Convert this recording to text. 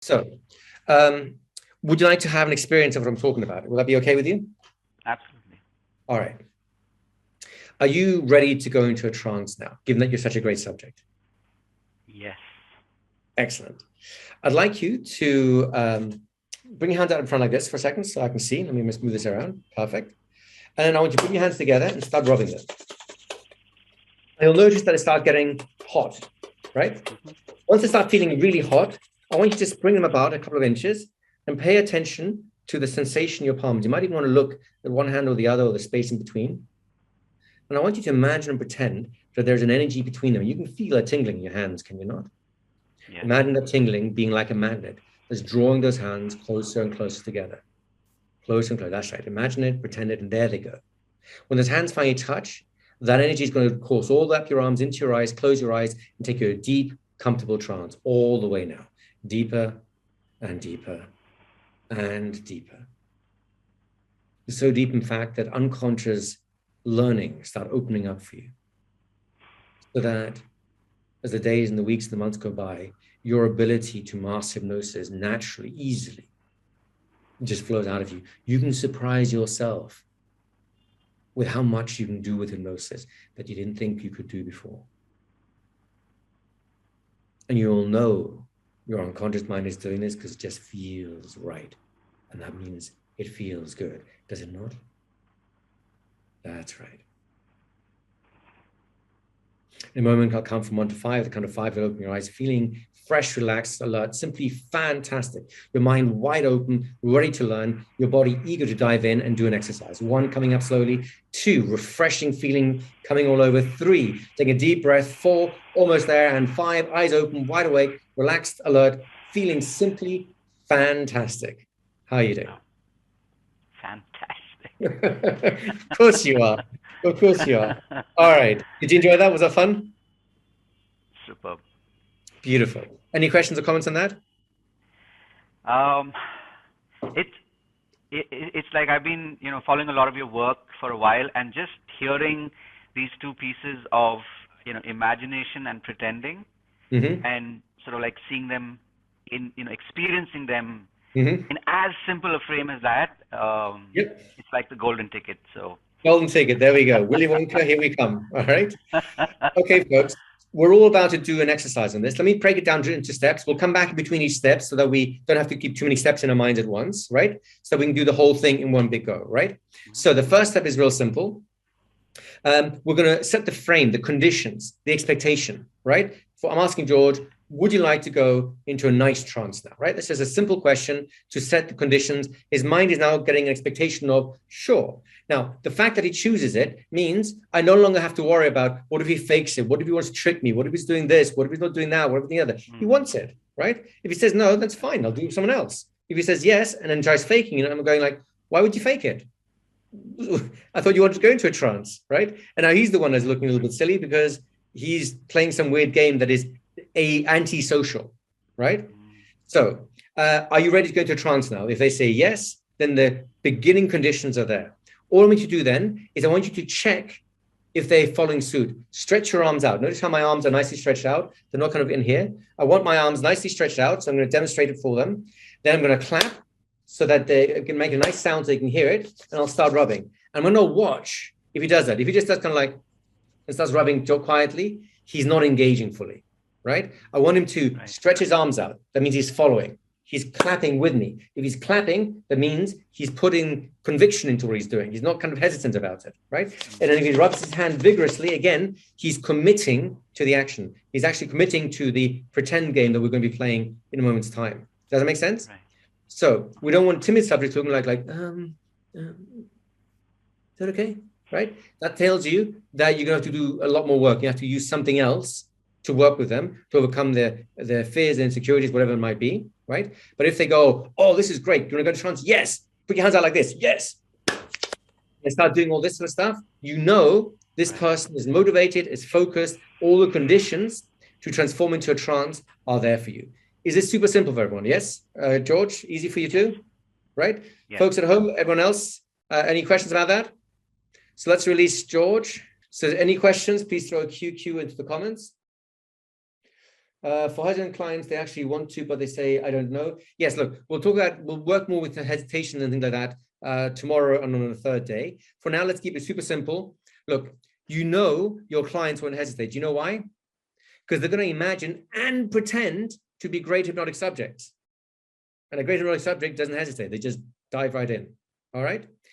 So, um, would you like to have an experience of what I'm talking about? Will that be okay with you? Absolutely. All right. Are you ready to go into a trance now, given that you're such a great subject? Yes. Excellent. I'd like you to bring your hands out in front like this for a second so I can see. Let me just move this around. Perfect. And then I want you to put your hands together and start rubbing them. And you'll notice that they start getting hot, right? Once they start feeling really hot, I want you to just bring them about a couple of inches and pay attention to the sensation in your palms. You might even want to look at one hand or the other or the space in between. And I want you to imagine and pretend that there's an energy between them. You can feel a tingling in your hands, can you not? Yes. Imagine that tingling being like a magnet that's drawing those hands closer and closer together. Closer and closer. That's right. Imagine it, pretend it, and there they go. When those hands finally touch, that energy is going to course all up your arms into your eyes, close your eyes, and take you to a deep, comfortable trance all the way now. Deeper and deeper and deeper. It's so deep, in fact, that unconscious learning start opening up for you. So that as the days and the weeks and the months go by, your ability to master hypnosis naturally, easily, just flows out of you. You can surprise yourself with how much you can do with hypnosis that you didn't think you could do before. And you'll know your unconscious mind is doing this because it just feels right. And that means it feels good. Does it not? That's right. In a moment, I'll count from 1 to 5. The count of 5, you'll open your eyes, feeling fresh, relaxed, alert, simply fantastic. Your mind wide open, ready to learn, your body eager to dive in and do an exercise. 1, coming up slowly. 2, refreshing feeling coming all over. 3, taking a deep breath. 4, almost there. And 5, eyes open, wide awake, relaxed, alert, feeling simply fantastic. How are you doing? Fantastic. Of course you are. Of course you are. All right. Did you enjoy that? Was that fun? Superb. Beautiful. Any questions or comments on that? It's like I've been, following a lot of your work for a while, and just hearing these two pieces of, imagination and pretending, and sort of like seeing them experiencing them in as simple a frame as that. It's like the golden ticket. So golden ticket. There we go. Willy Wonka, here we come. All right. Okay, folks. We're all about to do an exercise on this. Let me break it down into steps. We'll come back in between each step so that we don't have to keep too many steps in our minds at once, right? So we can do the whole thing in one big go, right? So the first step is real simple. We're going to set the frame, the conditions, the expectation, right? I'm asking George, would you like to go into a nice trance now, right? This is a simple question to set the conditions. His mind is now getting an expectation of, sure. Now, the fact that he chooses it means I no longer have to worry about what if he fakes it? What if he wants to trick me? What if he's doing this? What if he's not doing that? What if the other? He wants it, right? If he says no, that's fine. I'll do it with someone else. If he says yes and then tries faking it, I'm going like, why would you fake it? I thought you wanted to go into a trance, right? And now he's the one that's looking a little bit silly because he's playing some weird game that is anti-social, right? So are you ready to go into a trance now? If they say yes, then the beginning conditions are there. All I want you to do then is I want you to check if they're following suit. Stretch your arms out. Notice how my arms are nicely stretched out. They're not kind of in here. I want my arms nicely stretched out, so I'm going to demonstrate it for them. Then I'm going to clap so that they can make a nice sound so they can hear it, and I'll start rubbing. I'm going to watch if he does that. If he just does kind of like and starts rubbing quietly, he's not engaging fully, right? I want him to stretch his arms out. That means he's following. He's clapping with me. If he's clapping, that means he's putting conviction into what he's doing. He's not kind of hesitant about it, right? And then if he rubs his hand vigorously, again, he's committing to the action. He's actually committing to the pretend game that we're going to be playing in a moment's time. Does that make sense? Right. So we don't want timid subjects looking like is that okay? Right? That tells you that you're going to have to do a lot more work. You have to use something else to work with them, to overcome their fears and insecurities, whatever it might be, right? But if they go, oh, this is great, do you want to go to trance? Yes. Put your hands out like this. Yes. And start doing all this sort of stuff, you know this person is motivated, is focused, all the conditions to transform into a trance are there for you. Is this super simple for everyone? Yes? George, easy for you too? Right? Yes. Folks at home, everyone else, any questions about that? So let's release George. So any questions, please throw a QQ into the comments. For hesitant clients, they actually want to, but they say, I don't know. Yes, look, we'll work more with the hesitation and things like that tomorrow and on the third day. For now, let's keep it super simple. Look, you know your clients won't hesitate. Do you know why? Because they're going to imagine and pretend to be great hypnotic subjects. And a great hypnotic subject doesn't hesitate. They just dive right in. All right.